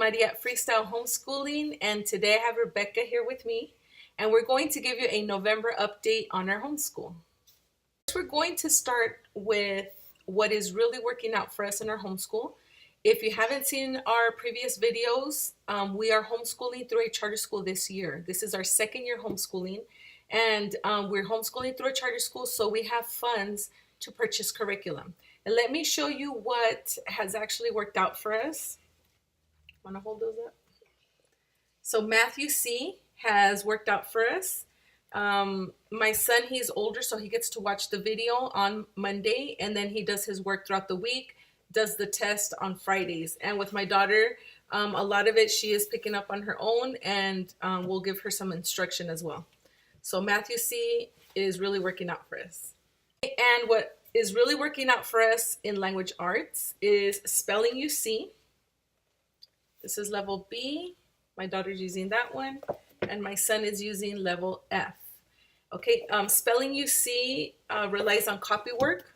Maria at Freestyle Homeschooling, and today I have Rebecca here with me, and we're going to give you a November update on our homeschool. We're going to start with what is really working out for us in our homeschool. If you haven't seen our previous videos, we are homeschooling through a charter school this year. This is our second year homeschooling, and we're homeschooling through a charter school, so we have funds to purchase curriculum. And let me show you what has actually worked out for us. Want to hold those up? So Matthew C has worked out for us. My son, he's older, so he gets to watch the video on Monday, and then he does his work throughout the week, does the test on Fridays. And with my daughter, a lot of it she is picking up on her own, and we'll give her some instruction as well. So Matthew C is really working out for us. And what is really working out for us in language arts is spelling UC. This is level B. My daughter's using that one, and my son is using level F. Okay, spelling UC relies on copy work.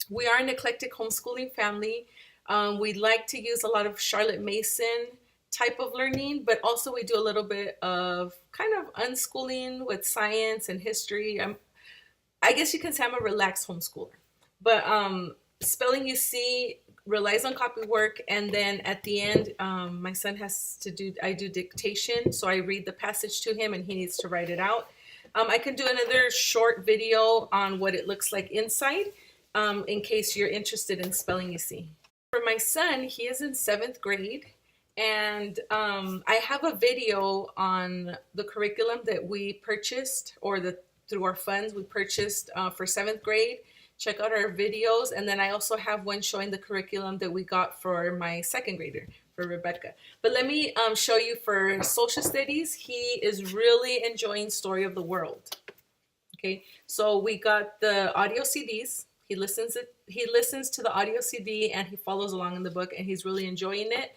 We are an eclectic homeschooling family. We like to use a lot of Charlotte Mason type of learning, but also we do a little bit of kind of unschooling with science and history. I guess you can say I'm a relaxed homeschooler, but spelling UC relies on copy work, and then at the end, my son has to do, I do dictation, so I read the passage to him and he needs to write it out. I can do another short video on what it looks like inside, in case you're interested in spelling UC. For my son, he is in 7th grade, and I have a video on the curriculum that we purchased, or through our funds we purchased for 7th grade. Check out our videos, and then I also have one showing the curriculum that we got for my 2nd grader, for Rebecca. But let me show you for social studies. He is really enjoying Story of the World. Okay, so we got the audio CDs. He listens to the audio CD and he follows along in the book, and he's really enjoying it.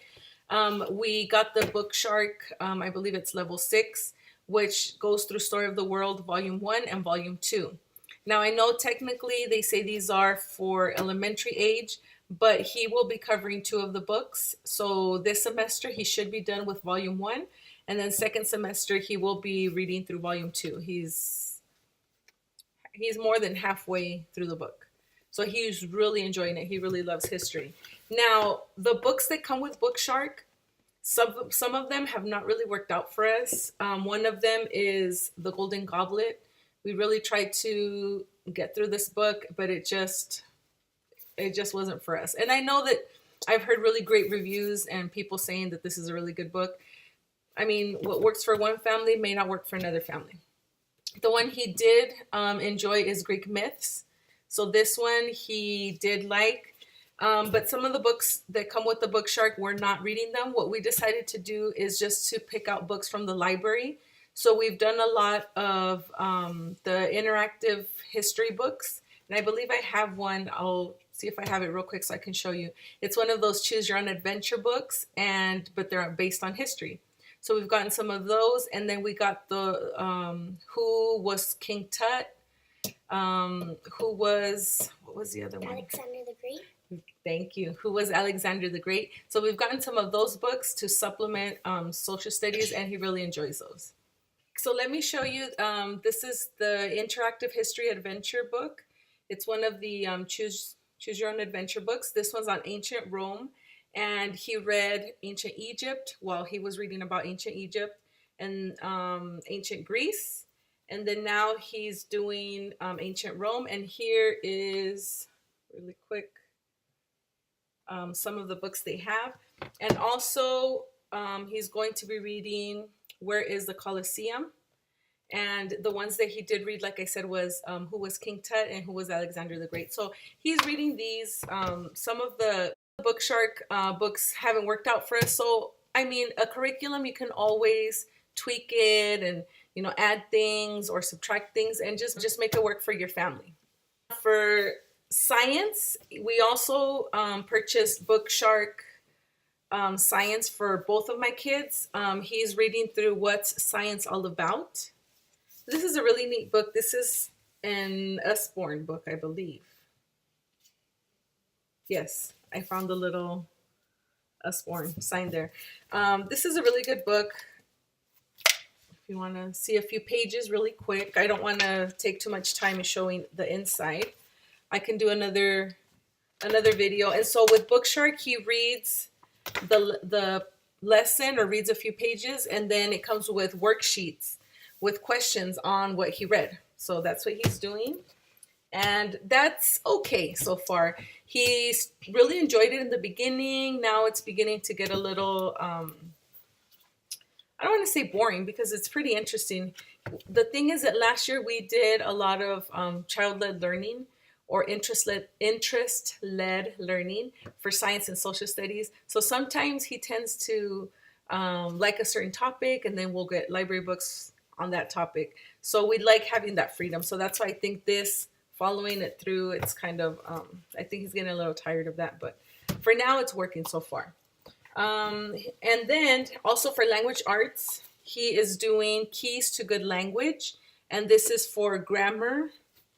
We got the Book Shark, I believe it's level 6, which goes through Story of the World Volume 1 and Volume 2. Now, I know technically they say these are for elementary age, but he will be covering 2 of the books. So this semester he should be done with Volume 1, and then 2nd semester he will be reading through Volume 2. He's more than halfway through the book. So he's really enjoying it. He really loves history. Now, the books that come with Book Shark, some of them have not really worked out for us. One of them is The Golden Goblet. We really tried to get through this book, but it just wasn't for us. And I know that I've heard really great reviews and people saying that this is a really good book. I mean, what works for one family may not work for another family. The one he did enjoy is Greek myths. So this one he did like. But some of the books that come with the Book Shark, we're not reading them. What we decided to do is just to pick out books from the library. So we've done a lot of the interactive history books. And I believe I have one. I'll see if I have it real quick so I can show you. It's one of those choose your own adventure books, but they're based on history. So we've gotten some of those. And then we got the Who Was King Tut? What was the other one? Alexander the Great. Thank you. Who was Alexander the Great? So we've gotten some of those books to supplement social studies, and he really enjoys those. So let me show you, this is the Interactive History Adventure book. It's one of the Choose Your Own Adventure books. This one's on ancient Rome, and he read ancient Egypt while he was reading about ancient Egypt and ancient Greece. And then now he's doing ancient Rome, and here is, really quick, some of the books they have. And also he's going to be reading Where is the Colosseum? And the ones that he did read, like I said, was Who was King Tut and Who was Alexander the Great. So he's reading these. Some of the Book Shark books haven't worked out for us. So, I mean, a curriculum, you can always tweak it and, you know, add things or subtract things and just make it work for your family. For science, we also purchased Book Shark science for both of my kids. He's reading through What's Science All About. This is a really neat book. This is an Usborne book, I believe. Yes, I found a little Usborne sign there. This is a really good book. If you want to see a few pages really quick, I don't want to take too much time in showing the inside. I can do another video. And so with Bookshark, he reads the lesson or reads a few pages, and then it comes with worksheets with questions on what he read. So that's what he's doing. And that's okay so far. He's really enjoyed it in the beginning. Now it's beginning to get a little, I don't want to say boring because it's pretty interesting. The thing is that last year we did a lot of child-led learning or interest-led learning for science and social studies. So sometimes he tends to like a certain topic, and then we'll get library books on that topic. So we like having that freedom. So that's why I think this, following it through, it's kind of, I think he's getting a little tired of that, but for now it's working so far. And then also for language arts, he is doing Keys to Good Language, and this is for grammar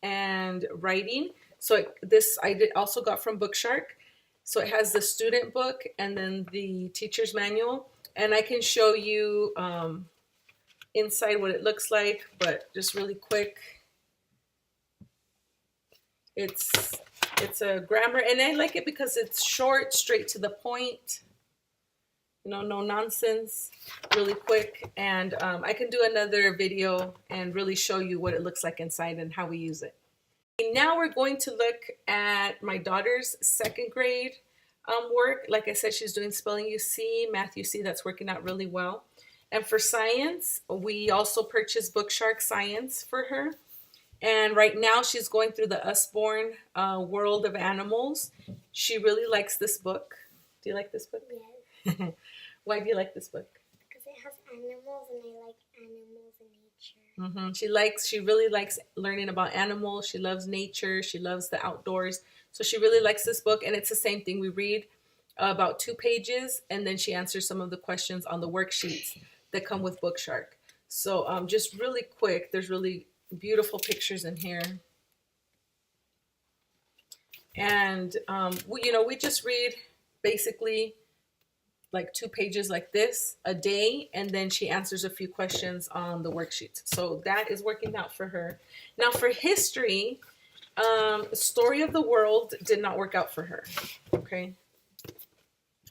and writing. So this I also got from Bookshark. So it has the student book and then the teacher's manual, and I can show you inside what it looks like, but just really quick. It's a grammar, and I like it because it's short, straight to the point, you know, no nonsense, really quick. And I can do another video and really show you what it looks like inside and how we use it. Now we're going to look at my daughter's second grade work. Like I said, she's doing spelling UC, math UC. That's working out really well. And for science, we also purchased Bookshark Science for her. And right now she's going through the Usborne World of Animals. She really likes this book. Do you like this book? Yes. Why do you like this book? Because it has animals, and I like animals and nature. She really likes learning about animals. She loves nature. She loves the outdoors. So she really likes this book. And it's the same thing. We read about 2 pages, and then she answers some of the questions on the worksheets that come with Bookshark. So just really quick, there's really beautiful pictures in here. And we just read basically like 2 pages like this a day, and then she answers a few questions on the worksheets. So that is working out for her. Now for history, Story of the World did not work out for her. Okay,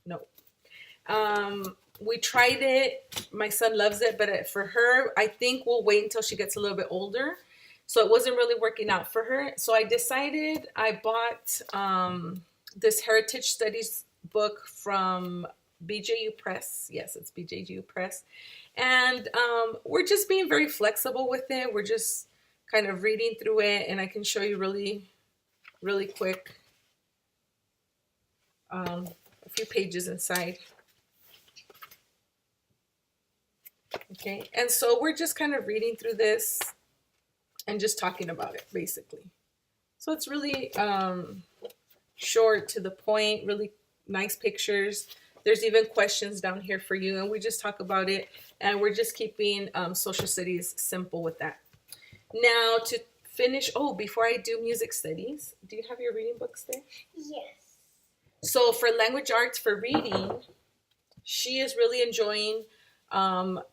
no. We tried it. My son loves it, but for her, I think we'll wait until she gets a little bit older. So it wasn't really working out for her. So I decided, I bought this Heritage Studies book from BJU Press. Yes, it's BJU Press. And we're just being very flexible with it. We're just kind of reading through it, and I can show you really, really quick a few pages inside. Okay, and so we're just kind of reading through this and just talking about it, basically. So it's really short, to the point, really nice pictures. There's even questions down here for you, and we just talk about it, and we're just keeping social studies simple with that. Now to finish, before I do music studies, do you have your reading books there? Yes. So for language arts, for reading, she is really enjoying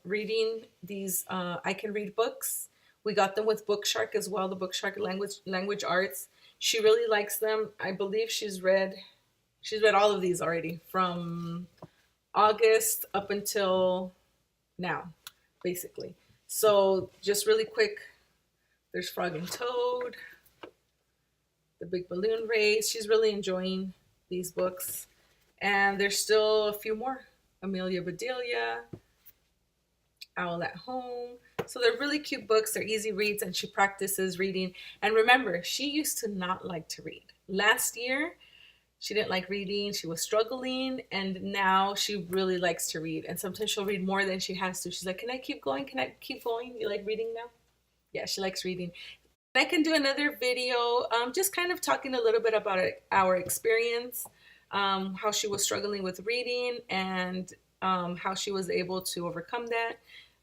reading these I Can Read books. We got them with Bookshark as well, the Bookshark language arts. She really likes them. I believe she's read all of these already from August up until now, basically. So just really quick, there's Frog and Toad, The Big Balloon Race. She's really enjoying these books. And there's still a few more. Amelia Bedelia, Owl at Home. So they're really cute books. They're easy reads, and she practices reading. And remember, she used to not like to read. Last year, she didn't like reading. She was struggling, and now she really likes to read. And sometimes she'll read more than she has to. She's like, can I keep going? Can I keep going? You like reading now? Yeah, she likes reading. I can do another video just kind of talking a little bit about our experience, how she was struggling with reading, and how she was able to overcome that.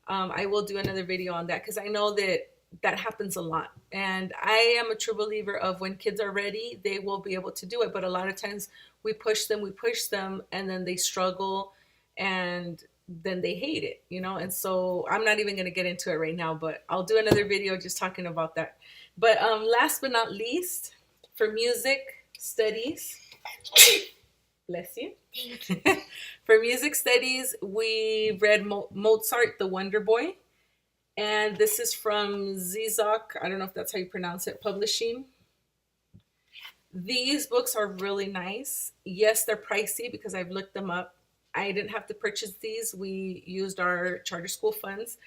I will do another video on that because I know that that happens a lot. And I am a true believer of when kids are ready, they will be able to do it. But a lot of times we push them, and then they struggle, and then they hate it, you know? And so I'm not even going to get into it right now, but I'll do another video just talking about that. But last but not least, for music studies, bless you. For music studies, we read Mozart, the Wonder Boy. And this is from Zizok, I don't know if that's how you pronounce it, Publishing. These books are really nice. Yes, they're pricey because I've looked them up. I didn't have to purchase these. We used our charter school funds,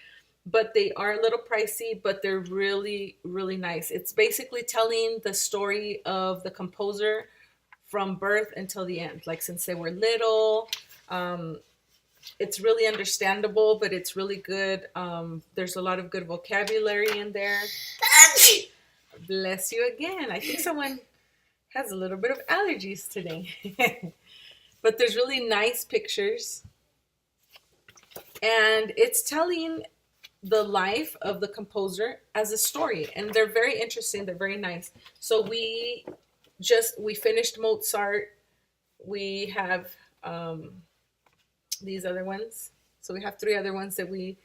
but they are a little pricey, but they're really, really nice. It's basically telling the story of the composer from birth until the end, like since they were little. It's really understandable, but it's really good. There's a lot of good vocabulary in there. Bless you again. I think someone has a little bit of allergies today. But there's really nice pictures. And it's telling the life of the composer as a story. And they're very interesting. They're very nice. So we finished Mozart. We have these other ones. So we have 3 other ones that we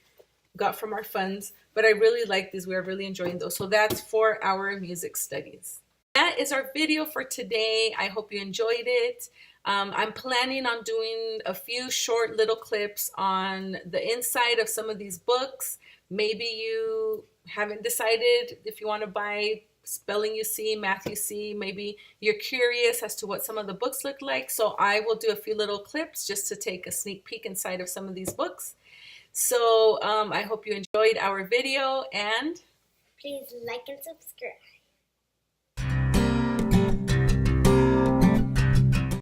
got from our funds. But I really like these. We are really enjoying those. So that's for our music studies. That is our video for today. I hope you enjoyed it. I'm planning on doing a few short little clips on the inside of some of these books. Maybe you haven't decided if you want to buy Spelling You See, Math You See. Maybe you're curious as to what some of the books look like. So I will do a few little clips just to take a sneak peek inside of some of these books. So I hope you enjoyed our video, and please like and subscribe.